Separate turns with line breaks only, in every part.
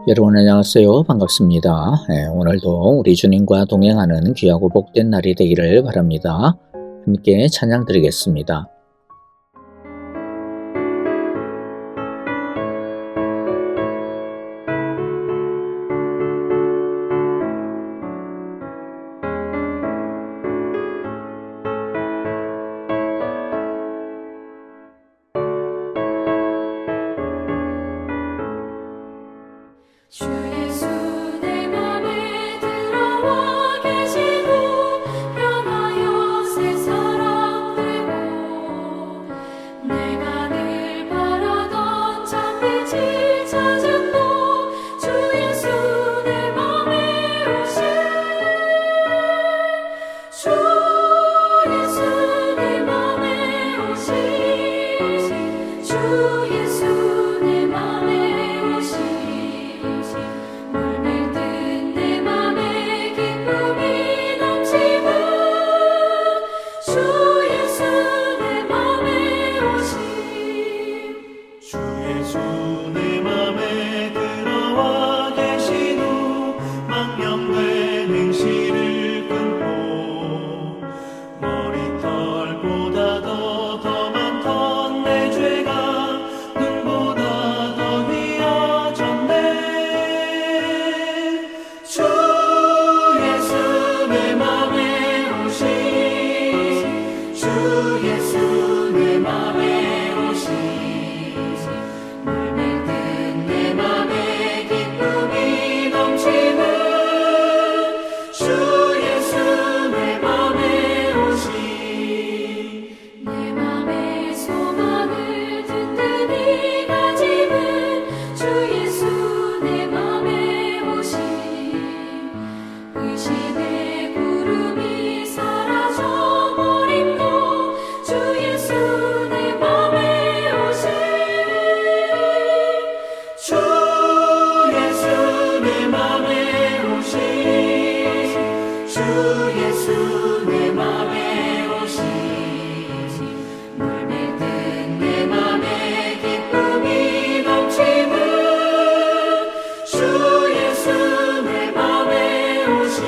여러분 안녕하세요. 반갑습니다. 오늘도 우리 주님과 동행하는 귀하고 복된 날이 되기를 바랍니다. 함께 찬양 드리겠습니다.
주 예수 내 맘에 들어와 계시고 변하여 새 사람 되고 내가 늘 바라던 참빛을 찾은 주 예수 내 맘에 오신 주 예수 내 맘에 오신 주 예수 내 맘에 오신 물밀듯 내 맘에 기쁨이 넘치는 주 예수 내 맘에 오신
주 예수 내 맘에 들어와 계신 후 망령된 행실을 끊고 머리털보다도 더 많던 내 죄가 눈보다 더 휘어졌네. 주 예수 내 맘에 오신 주 예수 내 맘에 오신 물밀듯 내 맘에 기쁨이 넘치는 주 예수 내 맘에 오신
내 맘의 소망을 든든히 가지는 주 예수 내 맘에 오신 의심의 구름이 사라져버림도 주 예수 내 맘에 오신
주 예수 내 맘에 오신 주 예수 내 맘에 오신 물밀듯 내 맘에 기쁨이 넘치는 주 예수 내 맘에 오신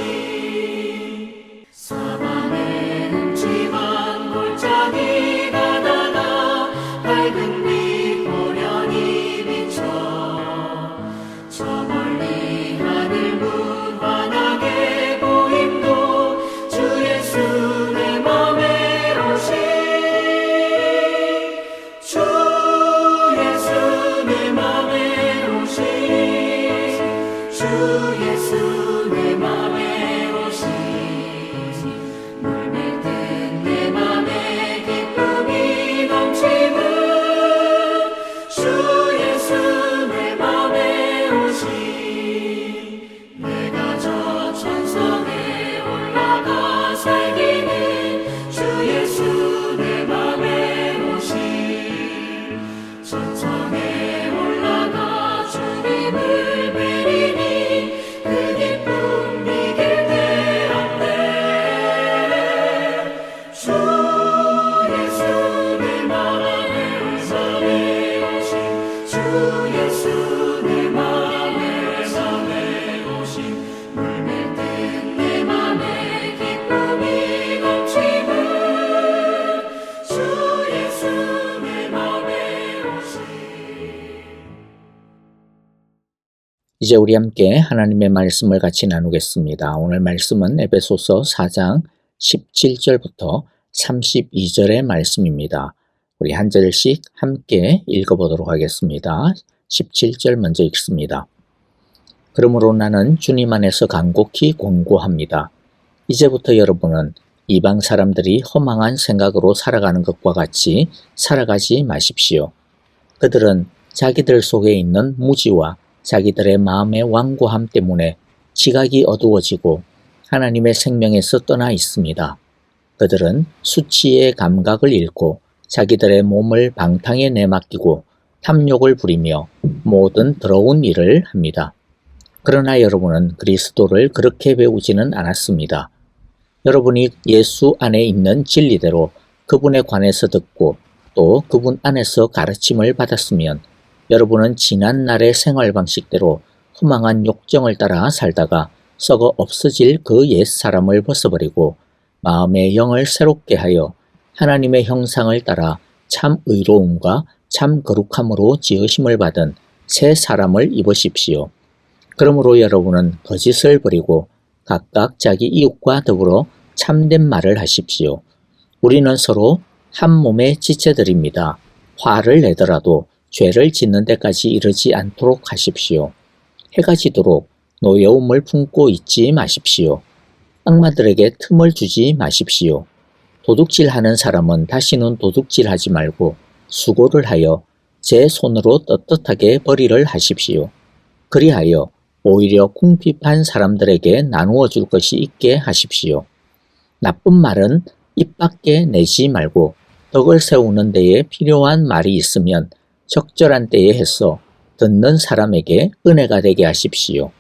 사방에 흠집한 골짜기 가다가 밝은 빛 고련히 비춰 저 멀리 하늘 무한하게 보임도 주 예수 내 맘에 오신 주 예수 내 맘에 오신 주 예수 내 맘에 오신 물밀듯 내 맘에 기쁨이 넘치는 주 예수 내 맘에 오신 내가 저 천성에 올라가 살기는 주 예수 내 맘에 오신 천성에 올라가 주님을 뵈리니 그 기쁨 이길 데 없네. 주 예수 내 맘에 오신 주 예수 내 맘에 오신 물밀듯 내 맘에 기쁨이 넘치는 주 예수 내 맘에 오신
이제 우리 함께 하나님의 말씀을 같이 나누겠습니다. 오늘 말씀은 에베소서 4장 17절부터 32절의 말씀입니다. 우리 한 절씩 함께 읽어보도록 하겠습니다. 17절 먼저 읽습니다. 그러므로 나는 주님 안에서 간곡히 권고합니다. 이제부터 여러분은 이방 사람들이 허망한 생각으로 살아가는 것과 같이 살아가지 마십시오. 그들은 자기들 속에 있는 무지와 자기들의 마음의 완고함 때문에 지각이 어두워지고 하나님의 생명에서 떠나 있습니다. 그들은 수치의 감각을 잃고 자기들의 몸을 방탕에 내맡기고 탐욕을 부리며 모든 더러운 일을 합니다. 그러나 여러분은 그리스도를 그렇게 배우지는 않았습니다. 여러분이 예수 안에 있는 진리대로 그분에 관해서 듣고 또 그분 안에서 가르침을 받았으면 여러분은 지난 날의 생활 방식대로 허망한 욕정을 따라 살다가 썩어 없어질 그 옛 사람을 벗어버리고 마음의 영을 새롭게 하여 하나님의 형상을 따라 참 의로움과 참 거룩함으로 지으심을 받은 새 사람을 입으십시오. 그러므로 여러분은 거짓을 버리고 각각 자기 이웃과 더불어 참된 말을 하십시오. 우리는 서로 한 몸의 지체들입니다. 화를 내더라도 죄를 짓는 데까지 이르지 않도록 하십시오. 해가 지도록 노여움을 품고 있지 마십시오. 악마들에게 틈을 주지 마십시오. 도둑질하는 사람은 다시는 도둑질하지 말고 수고를 하여 제 손으로 떳떳하게 벌이를 하십시오. 그리하여 오히려 궁핍한 사람들에게 나누어 줄 것이 있게 하십시오. 나쁜 말은 입 밖에 내지 말고 덕을 세우는 데에 필요한 말이 있으면 적절한 때에 해서 듣는 사람에게 은혜가 되게 하십시오.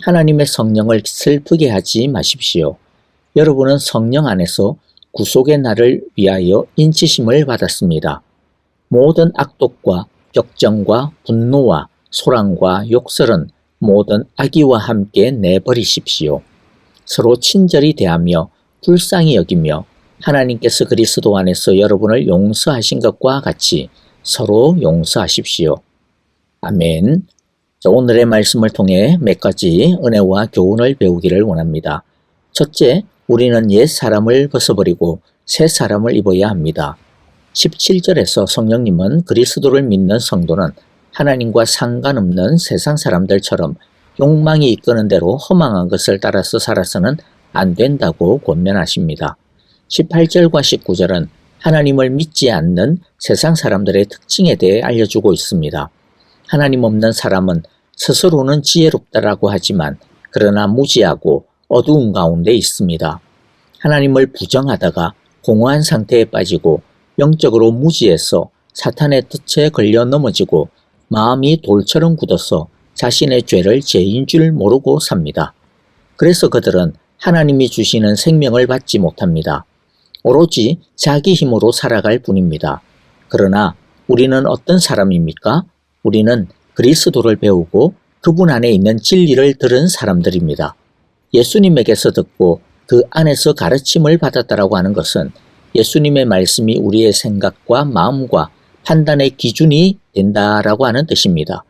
하나님의 성령을 슬프게 하지 마십시오. 여러분은 성령 안에서 구속의 날을 위하여 인치심을 받았습니다. 모든 악독과 격정과 분노와 소란과 욕설은 모든 악의와 함께 내버리십시오. 서로 친절히 대하며 불쌍히 여기며 하나님께서 그리스도 안에서 여러분을 용서하신 것과 같이 서로 용서하십시오. 아멘. 오늘의 말씀을 통해 몇 가지 은혜와 교훈을 배우기를 원합니다. 첫째, 우리는 옛 사람을 벗어버리고 새 사람을 입어야 합니다. 17절에서 성령님은 그리스도를 믿는 성도는 하나님과 상관없는 세상 사람들처럼 욕망이 이끄는 대로 허망한 것을 따라서 살아서는 안 된다고 권면하십니다. 18절과 19절은 하나님을 믿지 않는 세상 사람들의 특징에 대해 알려주고 있습니다. 하나님 없는 사람은 스스로는 지혜롭다라고 하지만 그러나 무지하고 어두운 가운데 있습니다. 하나님을 부정하다가 공허한 상태에 빠지고 영적으로 무지해서 사탄의 뜻에 걸려 넘어지고 마음이 돌처럼 굳어서 자신의 죄를 죄인 줄 모르고 삽니다. 그래서 그들은 하나님이 주시는 생명을 받지 못합니다. 오로지 자기 힘으로 살아갈 뿐입니다. 그러나 우리는 어떤 사람입니까? 우리는 그리스도를 배우고 그분 안에 있는 진리를 들은 사람들입니다. 예수님에게서 듣고 그 안에서 가르침을 받았다라고 하는 것은 예수님의 말씀이 우리의 생각과 마음과 판단의 기준이 된다라고 하는 뜻입니다.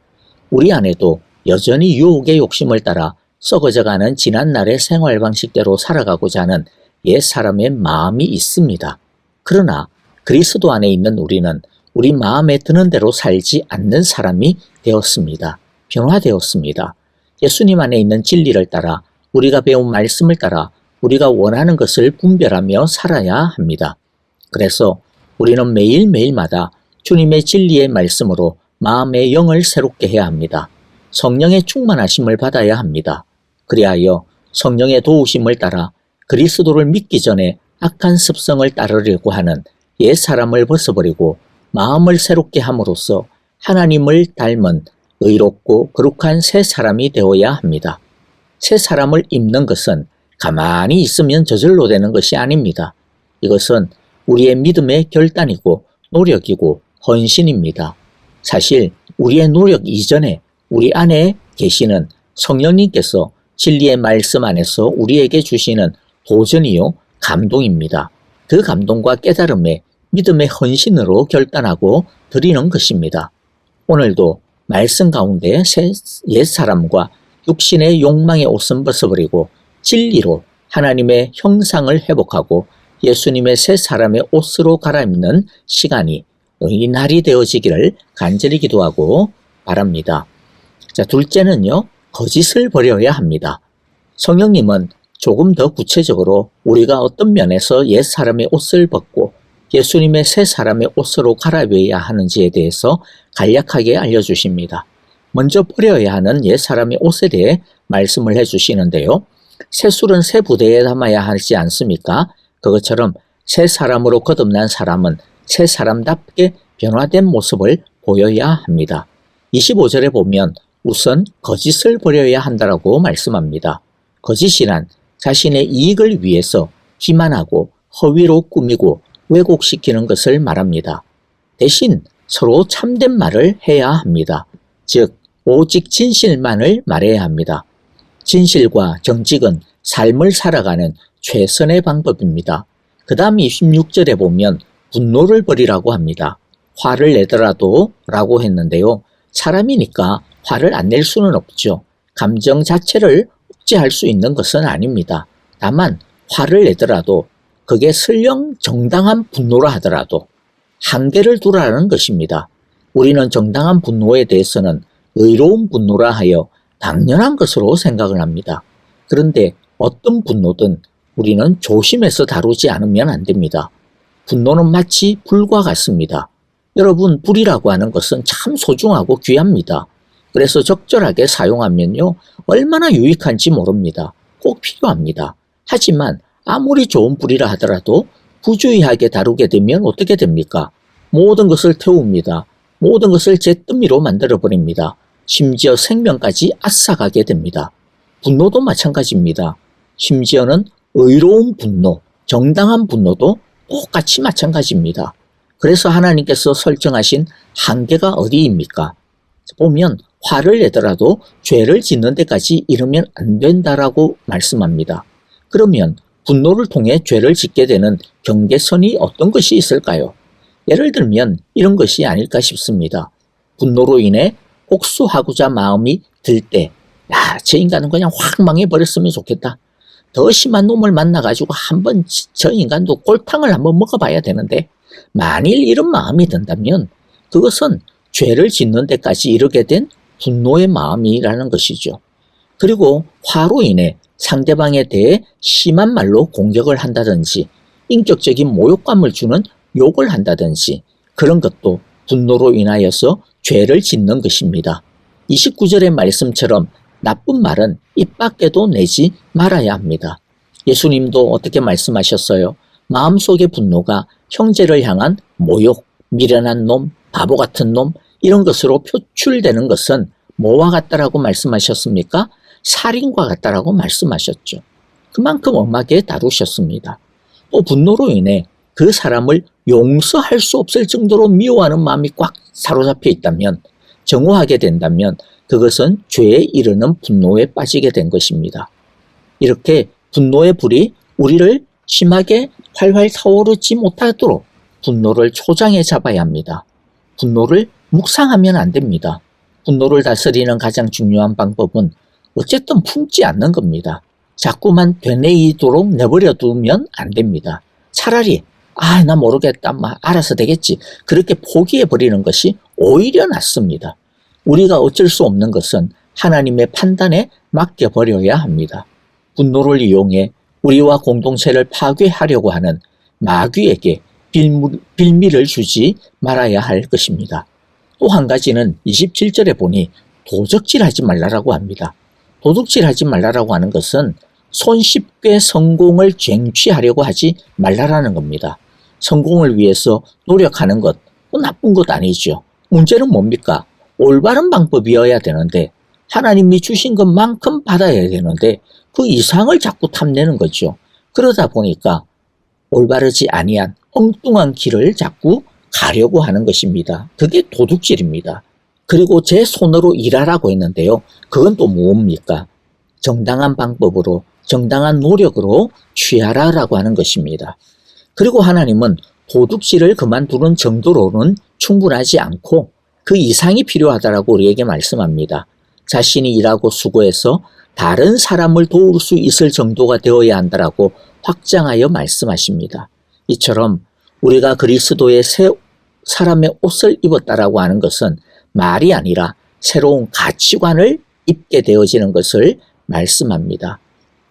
우리 안에도 여전히 유혹의 욕심을 따라 썩어져가는 지난날의 생활 방식대로 살아가고자 하는 옛 사람의 마음이 있습니다. 그러나 그리스도 안에 있는 우리는 우리 마음에 드는 대로 살지 않는 사람이 되었습니다. 변화되었습니다. 예수님 안에 있는 진리를 따라 우리가 배운 말씀을 따라 우리가 원하는 것을 분별하며 살아야 합니다. 그래서 우리는 매일매일마다 주님의 진리의 말씀으로 마음의 영을 새롭게 해야 합니다. 성령의 충만하심을 받아야 합니다. 그리하여 성령의 도우심을 따라 그리스도를 믿기 전에 악한 습성을 따르려고 하는 옛 사람을 벗어버리고 마음을 새롭게 함으로써 하나님을 닮은 의롭고 거룩한 새 사람이 되어야 합니다. 새 사람을 입는 것은 가만히 있으면 저절로 되는 것이 아닙니다. 이것은 우리의 믿음의 결단이고 노력이고 헌신입니다. 사실 우리의 노력 이전에 우리 안에 계시는 성령님께서 진리의 말씀 안에서 우리에게 주시는 도전이요 감동입니다. 그 감동과 깨달음에 믿음의 헌신으로 결단하고 드리는 것입니다. 오늘도 말씀 가운데 옛 사람과 육신의 욕망의 옷은 벗어버리고 진리로 하나님의 형상을 회복하고 예수님의 새 사람의 옷으로 갈아입는 시간이 이 날이 되어지기를 간절히 기도하고 바랍니다. 자, 둘째는요, 거짓을 버려야 합니다. 성령님은 조금 더 구체적으로 우리가 어떤 면에서 옛 사람의 옷을 벗고 예수님의 새 사람의 옷으로 갈아입어야 하는지에 대해서 간략하게 알려주십니다. 먼저 버려야 하는 옛 사람의 옷에 대해 말씀을 해주시는데요. 새 술은 새 부대에 담아야 하지 않습니까? 그것처럼 새 사람으로 거듭난 사람은 새 사람답게 변화된 모습을 보여야 합니다. 25절에 보면 우선 거짓을 버려야 한다라고 말씀합니다. 거짓이란 자신의 이익을 위해서 기만하고 허위로 꾸미고 왜곡시키는 것을 말합니다. 대신 서로 참된 말을 해야 합니다. 즉 오직 진실만을 말해야 합니다. 진실과 정직은 삶을 살아가는 최선의 방법입니다. 그 다음 26절에 보면 분노를 버리라고 합니다. 화를 내더라도 라고 했는데요. 사람이니까 화를 안 낼 수는 없죠. 감정 자체를 억제할 수 있는 것은 아닙니다. 다만 화를 내더라도 그게 설령 정당한 분노라 하더라도 한계를 두라는 것입니다. 우리는 정당한 분노에 대해서는 의로운 분노라 하여 당연한 것으로 생각을 합니다. 그런데 어떤 분노든 우리는 조심해서 다루지 않으면 안 됩니다. 분노는 마치 불과 같습니다. 여러분, 불이라고 하는 것은 참 소중하고 귀합니다. 그래서 적절하게 사용하면요, 얼마나 유익한지 모릅니다. 꼭 필요합니다. 하지만 아무리 좋은 불이라 하더라도 부주의하게 다루게 되면 어떻게 됩니까? 모든 것을 태웁니다. 모든 것을 잿더미로 만들어버립니다. 심지어 생명까지 앗아가게 됩니다. 분노도 마찬가지입니다. 심지어는 의로운 분노, 정당한 분노도 똑같이 마찬가지입니다. 그래서 하나님께서 설정하신 한계가 어디입니까? 보면 화를 내더라도 죄를 짓는 데까지 이르면 안 된다라고 말씀합니다. 그러면 분노를 통해 죄를 짓게 되는 경계선이 어떤 것이 있을까요? 예를 들면 이런 것이 아닐까 싶습니다. 분노로 인해 복수하고자 마음이 들 때, 저 인간은 그냥 확 망해버렸으면 좋겠다. 더 심한 놈을 만나가지고 한번 저 인간도 골탕을 한번 먹어봐야 되는데, 만일 이런 마음이 든다면 그것은 죄를 짓는 데까지 이르게 된 분노의 마음이라는 것이죠. 그리고 화로 인해 상대방에 대해 심한 말로 공격을 한다든지 인격적인 모욕감을 주는 욕을 한다든지 그런 것도 분노로 인하여서 죄를 짓는 것입니다. 29절의 말씀처럼 나쁜 말은 입 밖에도 내지 말아야 합니다. 예수님도 어떻게 말씀하셨어요? 마음속의 분노가 형제를 향한 모욕, 미련한 놈, 바보 같은 놈 이런 것으로 표출되는 것은 뭐와 같다라고 말씀하셨습니까? 살인과 같다라고 말씀하셨죠. 그만큼 엄하게 다루셨습니다. 또 분노로 인해 그 사람을 용서할 수 없을 정도로 미워하는 마음이 꽉 사로잡혀 있다면, 정오하게 된다면 그것은 죄에 이르는 분노에 빠지게 된 것입니다. 이렇게 분노의 불이 우리를 심하게 활활 타오르지 못하도록 분노를 초장에 잡아야 합니다. 분노를 묵상하면 안 됩니다. 분노를 다스리는 가장 중요한 방법은 어쨌든 품지 않는 겁니다. 자꾸만 되뇌이도록 내버려 두면 안 됩니다. 차라리 나 모르겠다, 알아서 되겠지, 그렇게 포기해버리는 것이 오히려 낫습니다. 우리가 어쩔 수 없는 것은 하나님의 판단에 맡겨버려야 합니다. 분노를 이용해 우리와 공동체를 파괴하려고 하는 마귀에게 빌미를 주지 말아야 할 것입니다. 또 한 가지는 27절에 보니 도적질하지 말라라고 합니다. 도둑질하지 말라라고 하는 것은 손쉽게 성공을 쟁취하려고 하지 말라라는 겁니다. 성공을 위해서 노력하는 것, 나쁜 것 아니죠. 문제는 뭡니까? 올바른 방법이어야 되는데 하나님이 주신 것만큼 받아야 되는데 그 이상을 자꾸 탐내는 거죠. 그러다 보니까 올바르지 아니한 엉뚱한 길을 자꾸 가려고 하는 것입니다. 그게 도둑질입니다. 그리고 제 손으로 일하라고 했는데요. 그건 또 뭡니까? 정당한 방법으로, 정당한 노력으로 취하라라고 하는 것입니다. 그리고 하나님은 도둑질을 그만두는 정도로는 충분하지 않고 그 이상이 필요하다라고 우리에게 말씀합니다. 자신이 일하고 수고해서 다른 사람을 도울 수 있을 정도가 되어야 한다라고 확장하여 말씀하십니다. 이처럼 우리가 그리스도의 새 사람의 옷을 입었다라고 하는 것은 말이 아니라 새로운 가치관을 입게 되어지는 것을 말씀합니다.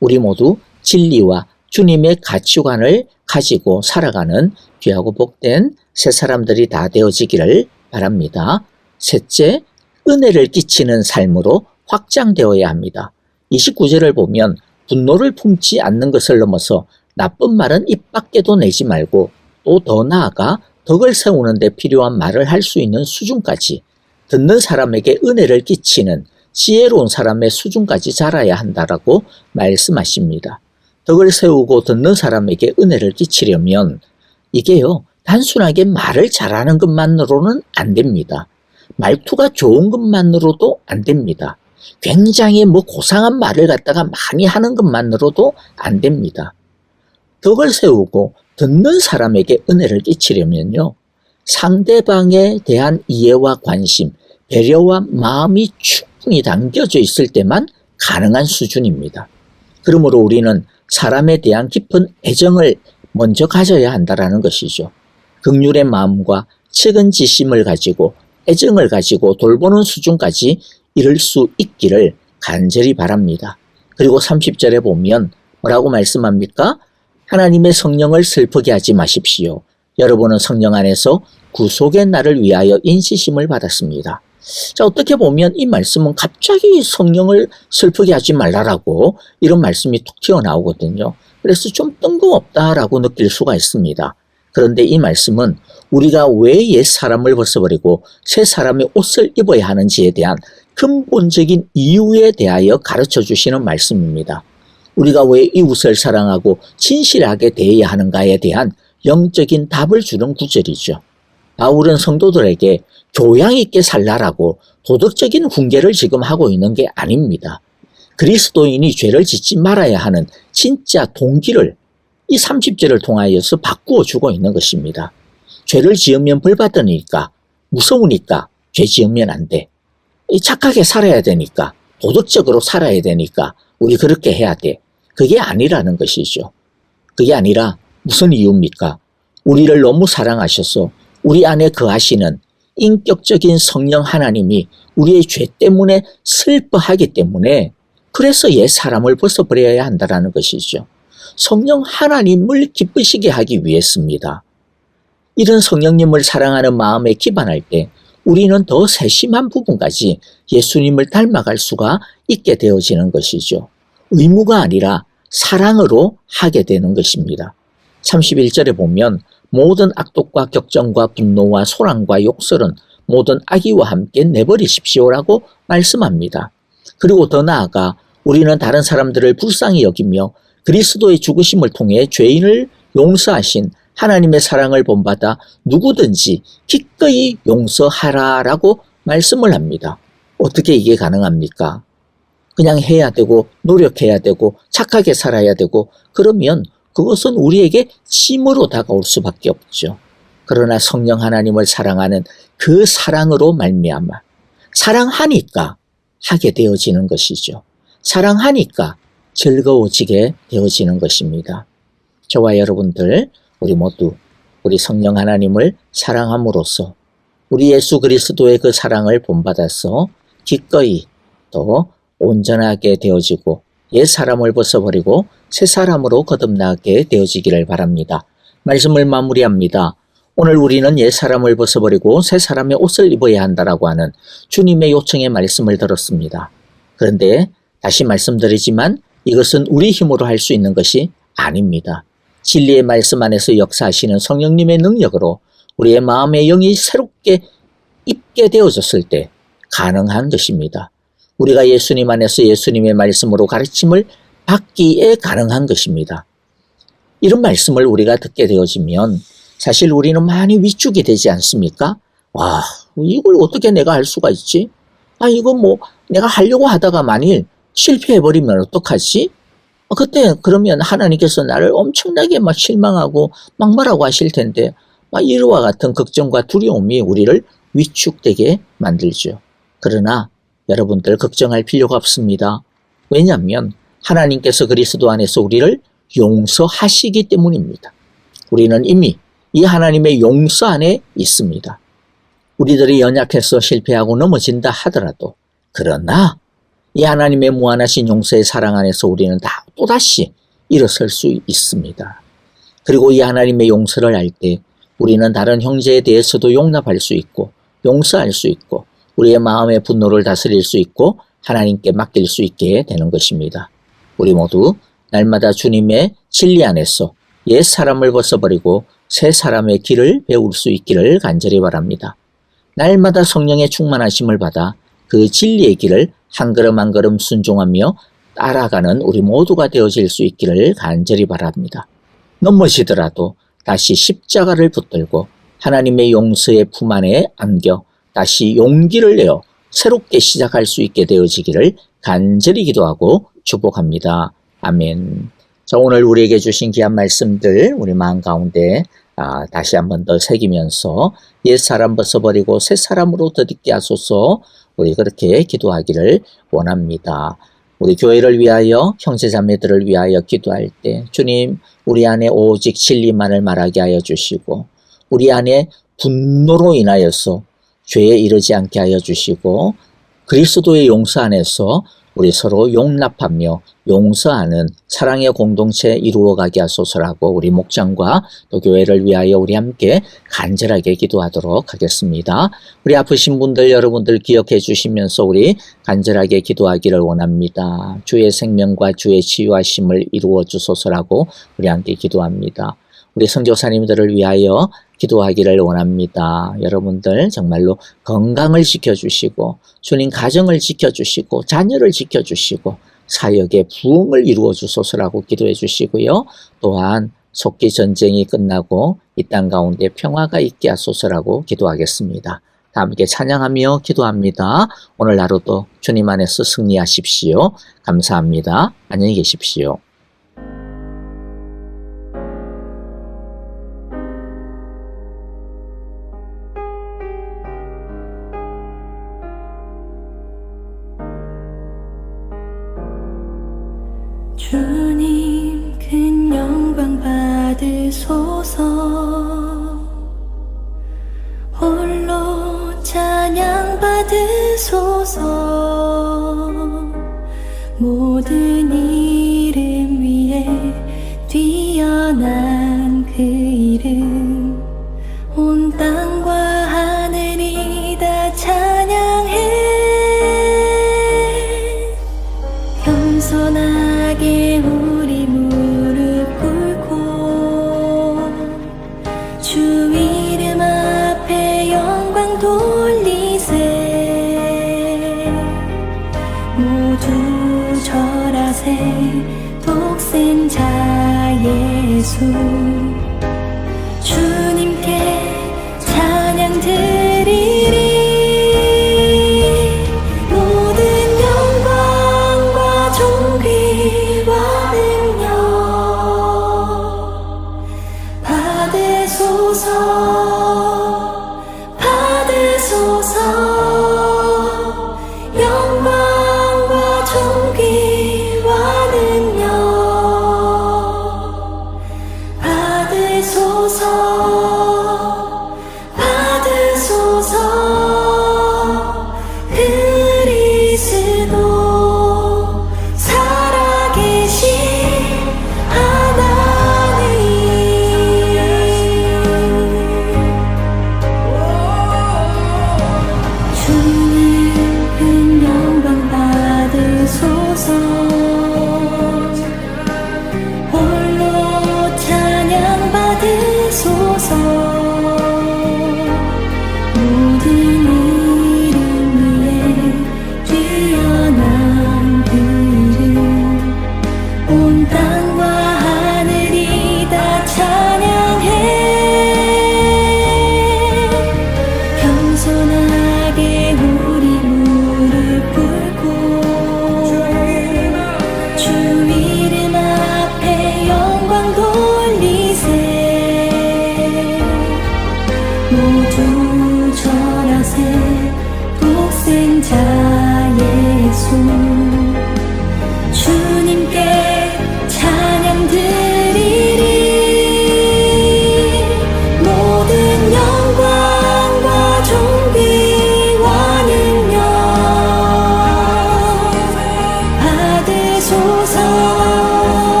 우리 모두 진리와 주님의 가치관을 가지고 살아가는 귀하고 복된 새 사람들이 다 되어지기를 바랍니다. 셋째, 은혜를 끼치는 삶으로 확장되어야 합니다. 29절을 보면 분노를 품지 않는 것을 넘어서 나쁜 말은 입 밖에도 내지 말고 또 더 나아가 덕을 세우는 데 필요한 말을 할 수 있는 수준까지 듣는 사람에게 은혜를 끼치는 지혜로운 사람의 수준까지 자라야 한다라고 말씀하십니다. 덕을 세우고 듣는 사람에게 은혜를 끼치려면 이게요, 단순하게 말을 잘하는 것만으로는 안 됩니다. 말투가 좋은 것만으로도 안 됩니다. 굉장히 고상한 말을 갖다가 많이 하는 것만으로도 안 됩니다. 덕을 세우고 듣는 사람에게 은혜를 끼치려면요, 상대방에 대한 이해와 관심, 배려와 마음이 충분히 담겨져 있을 때만 가능한 수준입니다. 그러므로 우리는 사람에 대한 깊은 애정을 먼저 가져야 한다는 것이죠. 긍휼의 마음과 측은지심을 가지고 애정을 가지고 돌보는 수준까지 이룰 수 있기를 간절히 바랍니다. 그리고 30절에 보면 뭐라고 말씀합니까? 하나님의 성령을 슬프게 하지 마십시오. 여러분은 성령 안에서 구속의 날을 위하여 인치심을 받았습니다. 자, 어떻게 보면 이 말씀은 갑자기 성령을 슬프게 하지 말라라고 이런 말씀이 툭 튀어나오거든요. 그래서 좀 뜬금없다라고 느낄 수가 있습니다. 그런데 이 말씀은 우리가 왜 옛 사람을 벗어버리고 새 사람의 옷을 입어야 하는지에 대한 근본적인 이유에 대하여 가르쳐 주시는 말씀입니다. 우리가 왜 이웃을 사랑하고 진실하게 대해야 하는가에 대한 영적인 답을 주는 구절이죠. 바울은 성도들에게 교양 있게 살라라고 도덕적인 훈계를 지금 하고 있는 게 아닙니다. 그리스도인이 죄를 짓지 말아야 하는 진짜 동기를 이 30절을 통하여서 바꾸어 주고 있는 것입니다. 죄를 지으면 벌 받으니까, 무서우니까 죄 지으면 안 돼. 착하게 살아야 되니까, 도덕적으로 살아야 되니까 우리 그렇게 해야 돼. 그게 아니라는 것이죠. 그게 아니라 무슨 이유입니까? 우리를 너무 사랑하셔서 우리 안에 거하시는 인격적인 성령 하나님이 우리의 죄 때문에 슬퍼하기 때문에, 그래서 옛 사람을 벗어버려야 한다는 것이죠. 성령 하나님을 기쁘시게 하기 위해서입니다. 이런 성령님을 사랑하는 마음에 기반할 때 우리는 더 세심한 부분까지 예수님을 닮아갈 수가 있게 되어지는 것이죠. 의무가 아니라 사랑으로 하게 되는 것입니다. 31절에 보면 모든 악독과 격정과 분노와 소란과 욕설은 모든 악의와 함께 내버리십시오라고 말씀합니다. 그리고 더 나아가 우리는 다른 사람들을 불쌍히 여기며 그리스도의 죽으심을 통해 죄인을 용서하신 하나님의 사랑을 본받아 누구든지 기꺼이 용서하라라고 말씀을 합니다. 어떻게 이게 가능합니까? 그냥 해야 되고 노력해야 되고 착하게 살아야 되고 그러면 그것은 우리에게 짐으로 다가올 수밖에 없죠. 그러나 성령 하나님을 사랑하는 그 사랑으로 말미암아 사랑하니까 하게 되어지는 것이죠. 사랑하니까 즐거워지게 되어지는 것입니다. 저와 여러분들 우리 모두 우리 성령 하나님을 사랑함으로써 우리 예수 그리스도의 그 사랑을 본받아서 기꺼이 또 온전하게 되어지고 옛 사람을 벗어버리고 새 사람으로 거듭나게 되어지기를 바랍니다. 말씀을 마무리합니다. 오늘 우리는 옛 사람을 벗어버리고 새 사람의 옷을 입어야 한다라고 하는 주님의 요청의 말씀을 들었습니다. 그런데 다시 말씀드리지만 이것은 우리 힘으로 할 수 있는 것이 아닙니다. 진리의 말씀 안에서 역사하시는 성령님의 능력으로 우리의 마음의 영이 새롭게 입게 되어졌을 때 가능한 것입니다. 우리가 예수님 안에서 예수님의 말씀으로 가르침을 받기에 가능한 것입니다. 이런 말씀을 우리가 듣게 되어지면 사실 우리는 많이 위축이 되지 않습니까? 와, 이걸 어떻게 내가 할 수가 있지? 이거 내가 하려고 하다가 만일 실패해버리면 어떡하지? 그때 그러면 하나님께서 나를 엄청나게 실망하고 막말하고 하실 텐데 이와 같은 걱정과 두려움이 우리를 위축되게 만들죠. 그러나 여러분들 걱정할 필요가 없습니다. 왜냐하면 하나님께서 그리스도 안에서 우리를 용서하시기 때문입니다. 우리는 이미 이 하나님의 용서 안에 있습니다. 우리들이 연약해서 실패하고 넘어진다 하더라도 그러나 이 하나님의 무한하신 용서의 사랑 안에서 우리는 또다시 일어설 수 있습니다. 그리고 이 하나님의 용서를 할 때 우리는 다른 형제에 대해서도 용납할 수 있고 용서할 수 있고 우리의 마음의 분노를 다스릴 수 있고 하나님께 맡길 수 있게 되는 것입니다. 우리 모두 날마다 주님의 진리 안에서 옛 사람을 벗어버리고 새 사람의 길을 배울 수 있기를 간절히 바랍니다. 날마다 성령의 충만하심을 받아 그 진리의 길을 한 걸음 한 걸음 순종하며 따라가는 우리 모두가 되어질 수 있기를 간절히 바랍니다. 넘어지더라도 다시 십자가를 붙들고 하나님의 용서의 품 안에 안겨 다시 용기를 내어 새롭게 시작할 수 있게 되어지기를 간절히 기도하고 축복합니다. 아멘. 자, 오늘 우리에게 주신 귀한 말씀들 우리 마음 가운데 다시 한번 더 새기면서 옛사람 벗어버리고 새사람으로 덧입게 하소서. 우리 그렇게 기도하기를 원합니다. 우리 교회를 위하여 형제자매들을 위하여 기도할 때 주님 우리 안에 오직 진리만을 말하게 하여 주시고 우리 안에 분노로 인하여서 죄에 이르지 않게 하여 주시고 그리스도의 용서 안에서 우리 서로 용납하며 용서하는 사랑의 공동체 이루어가게 하소서라고 우리 목장과 또 교회를 위하여 우리 함께 간절하게 기도하도록 하겠습니다. 우리 아프신 분들 여러분들 기억해 주시면서 우리 간절하게 기도하기를 원합니다. 주의 생명과 주의 치유하심을 이루어 주소서라고 우리 함께 기도합니다. 우리 선교사님들을 위하여 기도하기를 원합니다. 여러분들 정말로 건강을 지켜주시고 주님 가정을 지켜주시고 자녀를 지켜주시고 사역의 부흥을 이루어 주소서라고 기도해 주시고요. 또한 속기 전쟁이 끝나고 이 땅 가운데 평화가 있게 하소서라고 기도하겠습니다. 다 함께 찬양하며 기도합니다. 오늘 하루도 주님 안에서 승리하십시오. 감사합니다. 안녕히 계십시오.
주님 큰 영광 받으소서. 홀로 찬양 받으소서. 모든 이름 위에 뛰어난 그 이름 온 땅과 하늘이 다 찬양해. 겸손하게 우리 무릎 꿇고 주 이름 앞에 영광 돌리세. 모두 절하세 독생자 예수. 주님께 찬양 드리리. 받으소서. 영광과 존귀와 능력 받으소서. 받으소서. 그리스도 살아계신 홀로 찬양 받으소서. 모든 이름 위에 뛰어난 그 이름 온 땅과 하늘이 다 찬양해. 겸손하게 우리 무릎 꿇고 주 이름 앞에 영광 돌리세. 모두 절하세 독생자 예수.